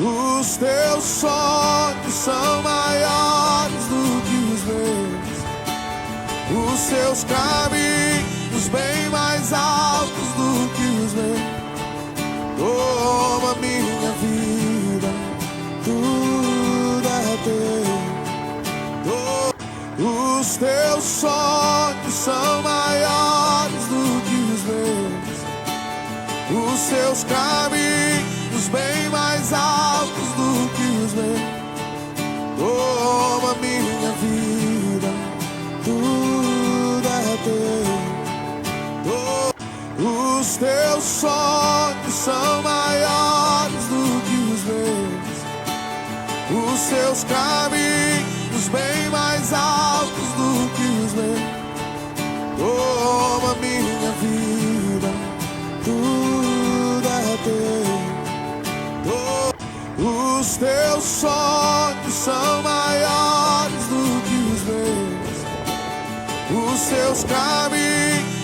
Os teus sonhos são maiores do que os meus. Os seus caminhos bem mais altos do que os meus. Toma minha vida, tudo é teu. Os teus sonhos são maiores do que os meus. Os seus caminhos bem mais altos do que os meus. Toma minha vida, tudo é teu. Os teus sonhos são maiores do que os meus. Os seus caminhos bem mais altos do que os meus. Toma minha vida, tudo é teu. Os teus sonhos são maiores do que os meus. Os seus caminhos